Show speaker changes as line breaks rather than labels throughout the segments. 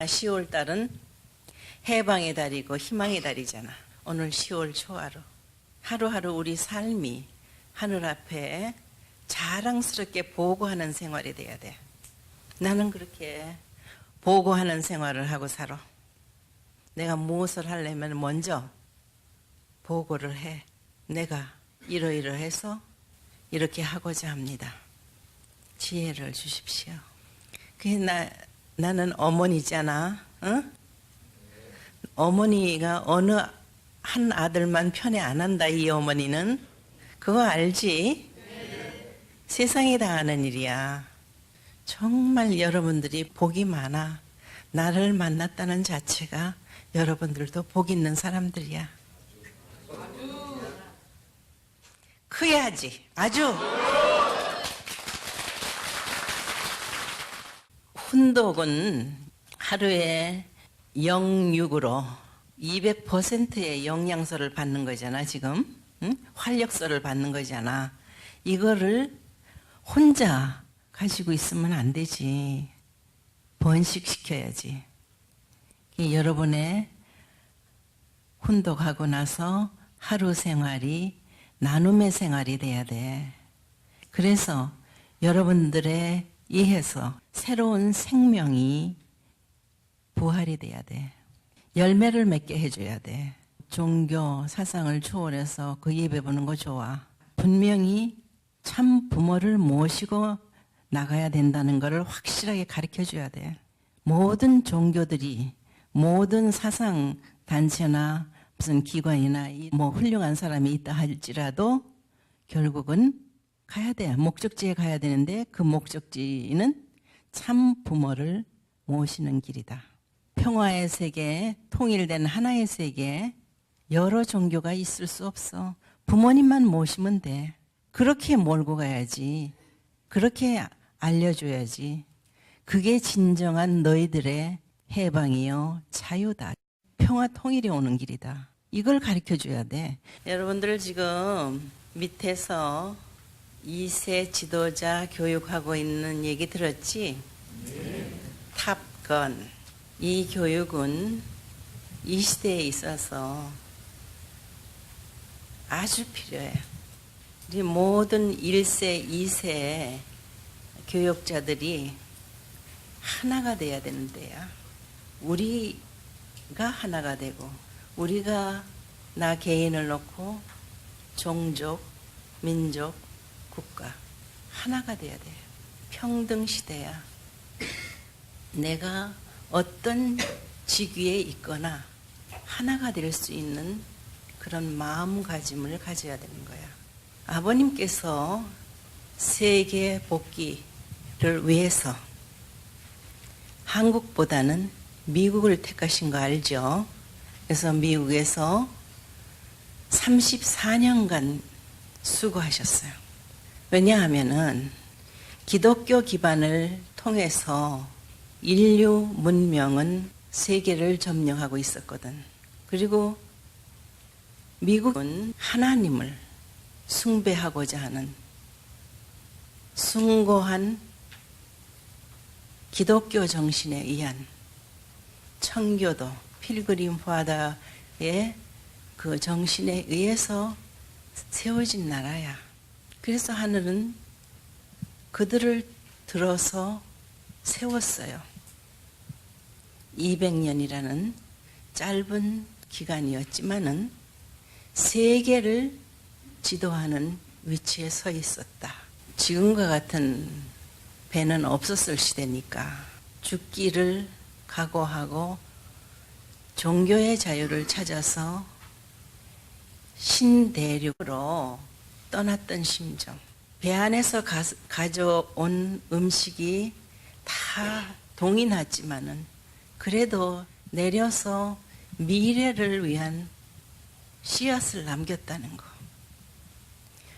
10월 달은 해방의 달이고 희망의 달이잖아. 오늘 10월 초하루. 하루하루 우리 삶이 하늘 앞에 자랑스럽게 보고하는 생활이 돼야 돼. 나는 그렇게 보고하는 생활을 하고 살아. 내가 무엇을 하려면 먼저 보고를 해. 내가 이러이러해서 이렇게 하고자 합니다. 지혜를 주십시오. 나는 어머니잖아. 응? 어머니가 어느 한 아들만 편애 안 한다. 이 어머니는 그거 알지? 세상이 다 아는 일이야. 정말 여러분들이 복이 많아. 나를 만났다는 자체가 여러분들도 복 있는 사람들이야. 커야지. 아주. 훈독은 하루에 0.6으로 200%의 영양소를 받는 거잖아, 지금. 응? 활력소를 받는 거잖아. 이거를 혼자 가지고 있으면 안 되지. 번식시켜야지. 여러분의 훈독하고 나서 하루 생활이 나눔의 생활이 돼야 돼. 그래서 여러분들의 이해서 새로운 생명이 부활이 돼야 돼. 열매를 맺게 해줘야 돼. 종교 사상을 초월해서 그 예배 보는 거 좋아. 분명히 참 부모를 모시고 나가야 된다는 것을 확실하게 가르쳐줘야 돼. 모든 종교들이 모든 사상 단체나 무슨 기관이나 뭐 훌륭한 사람이 있다 할지라도 결국은 가야 돼. 목적지에 가야 되는데 그 목적지는 참 부모를 모시는 길이다. 평화의 세계, 통일된 하나의 세계, 여러 종교가 있을 수 없어. 부모님만 모시면 돼. 그렇게 몰고 가야지. 그렇게 알려줘야지. 그게 진정한 너희들의 해방이요 자유다. 평화 통일이 오는 길이다. 이걸 가르쳐줘야 돼. 여러분들 지금 밑에서 2세 지도자 교육하고 있는 얘기 들었지? 네. 탑건. 이 교육은 이 시대에 있어서 아주 필요해. 우리 모든 1세, 2세 교육자들이 하나가 돼야 되는 데야. 우리가 하나가 되고 우리가 나 개인을 놓고 종족, 민족, 국가 하나가 돼야 돼. 평등 시대야. 내가 어떤 직위에 있거나 하나가 될 수 있는 그런 마음가짐을 가져야 되는 거야. 아버님께서 세계 복귀를 위해서 한국보다는 미국을 택하신 거 알죠? 그래서 미국에서 34년간 수고하셨어요. 왜냐하면은 기독교 기반을 통해서 인류 문명은 세계를 점령하고 있었거든. 그리고 미국은 하나님을 숭배하고자 하는 숭고한 기독교 정신에 의한 청교도, 필그림 바다의 그 정신에 의해서 세워진 나라야. 그래서 하늘은 그들을 들어서 세웠어요. 200년이라는 짧은 기간이었지만은 세계를 지도하는 위치에 서 있었다. 지금과 같은 배는 없었을 시대니까 죽기를 각오하고 종교의 자유를 찾아서 신대륙으로 떠났던 심정. 배 안에서 가져온 음식이 다 동이 났지만은 그래도 내려서 미래를 위한 씨앗을 남겼다는 거.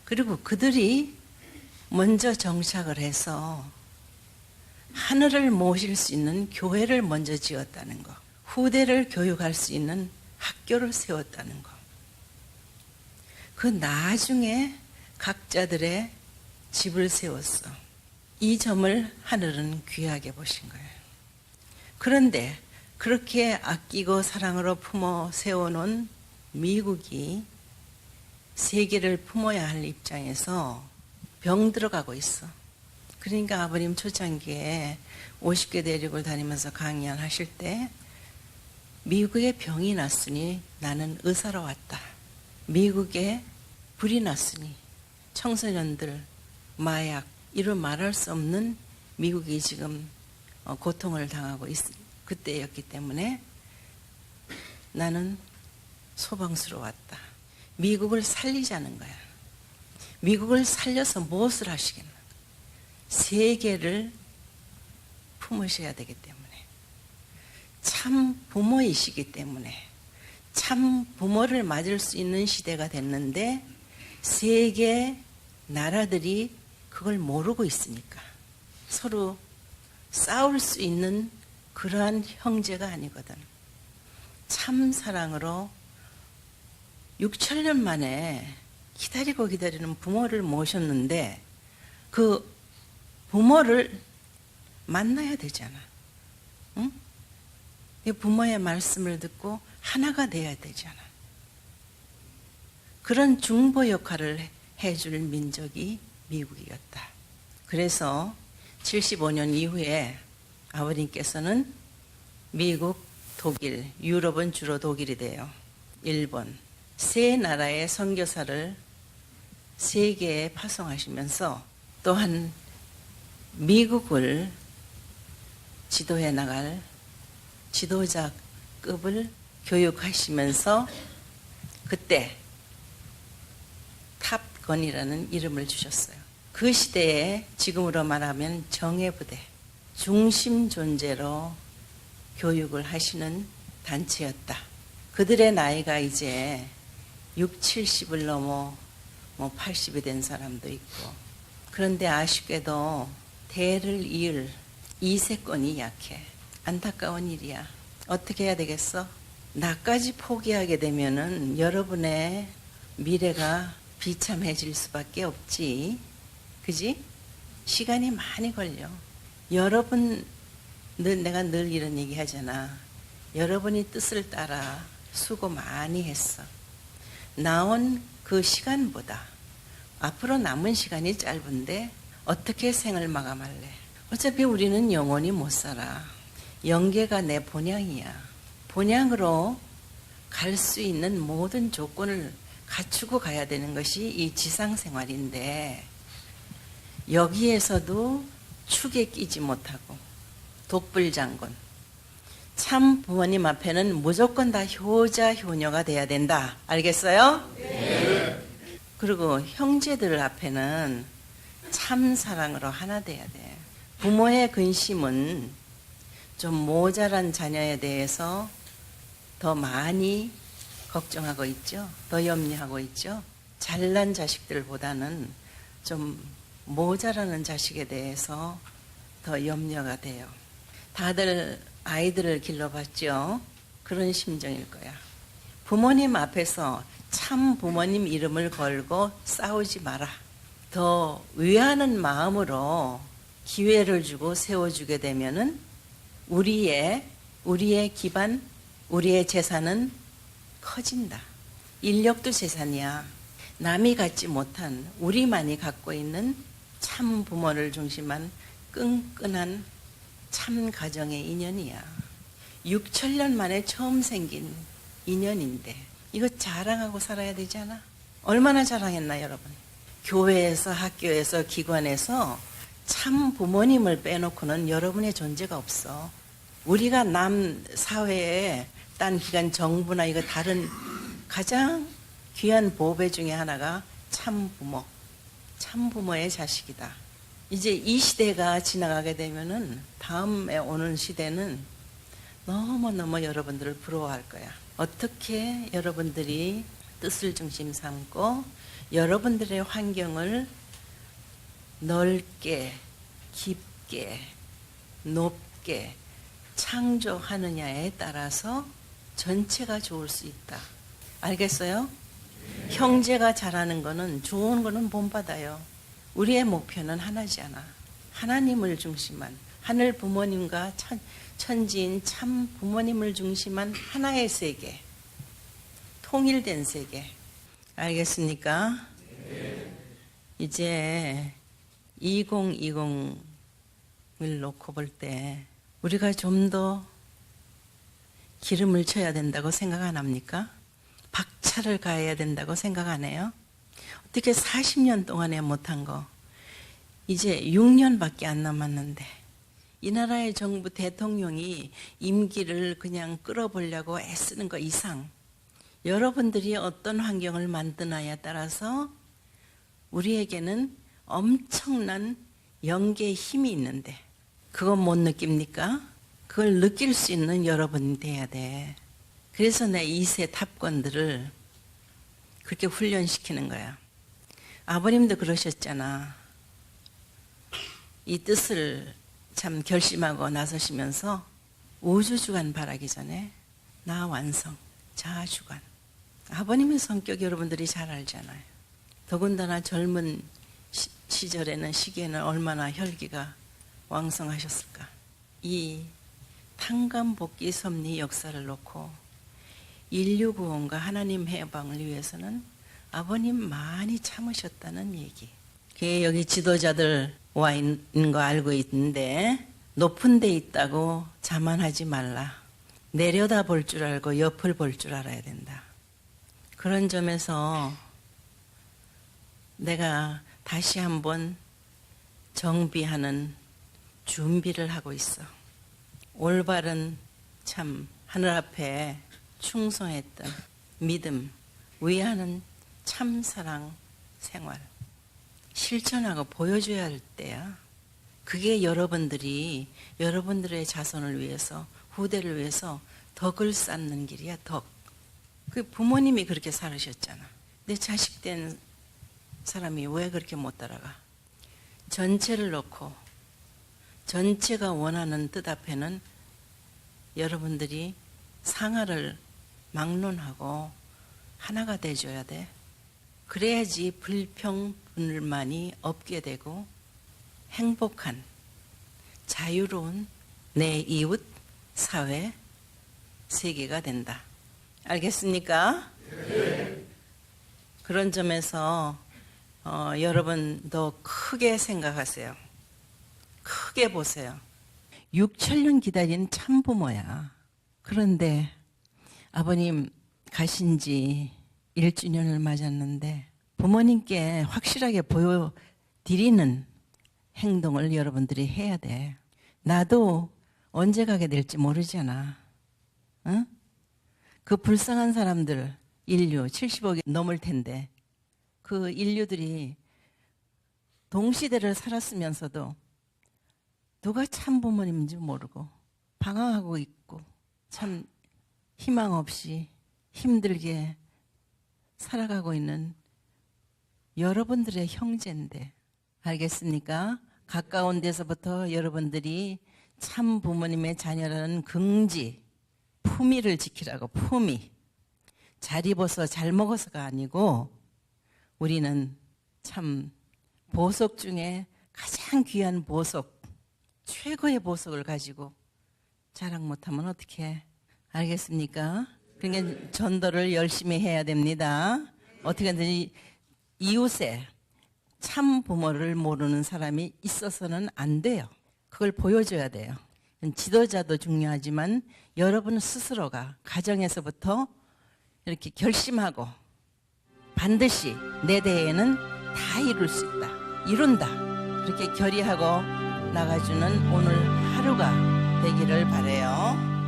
그리고 그들이 먼저 정착을 해서 하늘을 모실 수 있는 교회를 먼저 지었다는 거. 후대를 교육할 수 있는 학교를 세웠다는 거. 그 나중에 각자들의 집을 세웠어. 이 점을 하늘은 귀하게 보신 거예요. 그런데 그렇게 아끼고 사랑으로 품어 세워놓은 미국이 세계를 품어야 할 입장에서 병 들어가고 있어. 그러니까 아버님 초창기에 50개 대륙을 다니면서 강연하실 때 미국에 병이 났으니 나는 의사로 왔다. 미국에 불이 났으니 청소년들, 마약, 이루 말할 수 없는 미국이 지금 고통을 당하고 그때였기 때문에 나는 소방수로 왔다. 미국을 살리자는 거야. 미국을 살려서 무엇을 하시겠나? 세계를 품으셔야 되기 때문에, 참 부모이시기 때문에, 참 부모를 맞을 수 있는 시대가 됐는데 세계 나라들이 그걸 모르고 있으니까 서로 싸울 수 있는 그러한 형제가 아니거든. 참 사랑으로 6천년 만에 기다리고 기다리는 부모를 모셨는데 그 부모를 만나야 되잖아. 응? 이 부모의 말씀을 듣고 하나가 돼야 되잖아. 그런 중보 역할을 해줄 민족이 미국이었다. 그래서 75년 이후에 아버님께서는 미국, 독일, 유럽은 주로 독일이 돼요. 일본, 세 나라의 선교사를 세계에 파송하시면서 또한 미국을 지도해 나갈 지도자급을 교육하시면서 그때 탑건이라는 이름을 주셨어요. 그 시대에 지금으로 말하면 정예부대, 중심 존재로 교육을 하시는 단체였다. 그들의 나이가 이제 6, 70을 넘어 80이 된 사람도 있고, 그런데 아쉽게도 대를 이을 이세권이 약해. 안타까운 일이야. 어떻게 해야 되겠어? 나까지 포기하게 되면은 여러분의 미래가 비참해질 수밖에 없지. 그지? 시간이 많이 걸려. 내가 늘 이런 얘기 하잖아. 여러분이 뜻을 따라 수고 많이 했어. 나온 그 시간보다 앞으로 남은 시간이 짧은데 어떻게 생을 마감할래? 어차피 우리는 영원히 못 살아. 영계가 내 본향이야. 본향으로 갈 수 있는 모든 조건을 갖추고 가야 되는 것이 이 지상 생활인데, 여기에서도 축에 끼지 못하고 독불장군, 참 부모님 앞에는 무조건 다 효자 효녀가 돼야 된다. 알겠어요? 네. 그리고 형제들 앞에는 참 사랑으로 하나 돼야 돼. 부모의 근심은 좀 모자란 자녀에 대해서 더 많이 걱정하고 있죠. 더 염려하고 있죠. 잘난 자식들보다는 좀 모자라는 자식에 대해서 더 염려가 돼요. 다들 아이들을 길러봤죠. 그런 심정일 거야. 부모님 앞에서 참 부모님 이름을 걸고 싸우지 마라. 더 위하는 마음으로 기회를 주고 세워주게 되면은 우리의 기반, 우리의 재산은 커진다. 인력도 재산이야. 남이 갖지 못한 우리만이 갖고 있는 참 부모를 중심한 끈끈한 참 가정의 인연이야. 6천년 만에 처음 생긴 인연인데 이거 자랑하고 살아야 되잖아. 얼마나 자랑했나 여러분. 교회에서, 학교에서, 기관에서 참 부모님을 빼놓고는 여러분의 존재가 없어. 우리가 남 사회에 딴 기관, 정부나 이거 다른 가장 귀한 보배 중에 하나가 참 부모, 참 부모의 자식이다. 이제 이 시대가 지나가게 되면은 다음에 오는 시대는 너무너무 여러분들을 부러워할 거야. 어떻게 여러분들이 뜻을 중심 삼고 여러분들의 환경을 넓게, 깊게, 높게 창조하느냐에 따라서 전체가 좋을 수 있다. 알겠어요? 형제가 잘하는 거는, 좋은 거는 본받아요. 우리의 목표는 하나잖아. 하나님을 중심한, 하늘 부모님과 천지인 참 부모님을 중심한 하나의 세계, 통일된 세계. 알겠습니까? 이제 2020을 놓고 볼 때 우리가 좀 더 기름을 쳐야 된다고 생각 안 합니까? 박차를 가해야 된다고 생각 안 해요? 어떻게 40년 동안에 못한 거 이제 6년밖에 안 남았는데 이 나라의 정부 대통령이 임기를 그냥 끌어보려고 애쓰는 거 이상 여러분들이 어떤 환경을 만드냐에 따라서 우리에게는 엄청난 영계의 힘이 있는데 그건 못 느낍니까? 그걸 느낄 수 있는 여러분이 돼야 돼. 그래서 내 2세 탑건들을 그렇게 훈련시키는 거야. 아버님도 그러셨잖아. 이 뜻을 참 결심하고 나서시면서 우주주간 바라기 전에 나 완성, 자아주간. 아버님의 성격 여러분들이 잘 알잖아요. 더군다나 젊은 시절에는 시기에는 얼마나 혈기가 왕성하셨을까. 이 탕감복귀 섭리 역사를 놓고 인류 구원과 하나님 해방을 위해서는 아버님 많이 참으셨다는 얘기. 그게 여기 지도자들 와 있는 거 알고 있는데 높은 데 있다고 자만하지 말라. 내려다 볼 줄 알고 옆을 볼 줄 알아야 된다. 그런 점에서 내가 다시 한번 정비하는 준비를 하고 있어. 올바른 참 하늘 앞에 충성했던 믿음, 위하는 참사랑 생활 실천하고 보여줘야 할 때야. 그게 여러분들이 여러분들의 자손을 위해서 후대를 위해서 덕을 쌓는 길이야. 덕. 그 부모님이 그렇게 살으셨잖아. 내 자식 된 사람이 왜 그렇게 못 따라가? 전체를 놓고 전체가 원하는 뜻 앞에는 여러분들이 상하를 막론하고 하나가 돼줘야 돼. 그래야지 불평불만이 없게 되고 행복한 자유로운 내 이웃 사회 세계가 된다. 알겠습니까? 네. 그런 점에서 여러분 더 크게 생각하세요. 크게 보세요. 6천년 기다린 참부모야. 그런데 아버님 가신 지 1주년을 맞았는데 부모님께 확실하게 보여드리는 행동을 여러분들이 해야 돼. 나도 언제 가게 될지 모르잖아. 응? 그 불쌍한 사람들 인류 70억이 넘을 텐데 그 인류들이 동시대를 살았으면서도 누가 참 부모님인지 모르고 방황하고 있고 참 희망 없이 힘들게 살아가고 있는 여러분들의 형제인데 알겠습니까? 가까운 데서부터 여러분들이 참 부모님의 자녀라는 긍지, 품위를 지키라고. 품위. 잘 입어서 잘 먹어서가 아니고 우리는 참 보석 중에 가장 귀한 보석, 최고의 보석을 가지고 자랑 못하면 어떡해. 알겠습니까? 그러니까 전도를 열심히 해야 됩니다. 어떻게든지 이웃에 참 부모를 모르는 사람이 있어서는 안 돼요. 그걸 보여줘야 돼요. 지도자도 중요하지만 여러분 스스로가 가정에서부터 이렇게 결심하고 반드시 내 대에는 다 이룰 수 있다. 이룬다. 그렇게 결의하고 나가주는 오늘 하루가 되기를 바라요.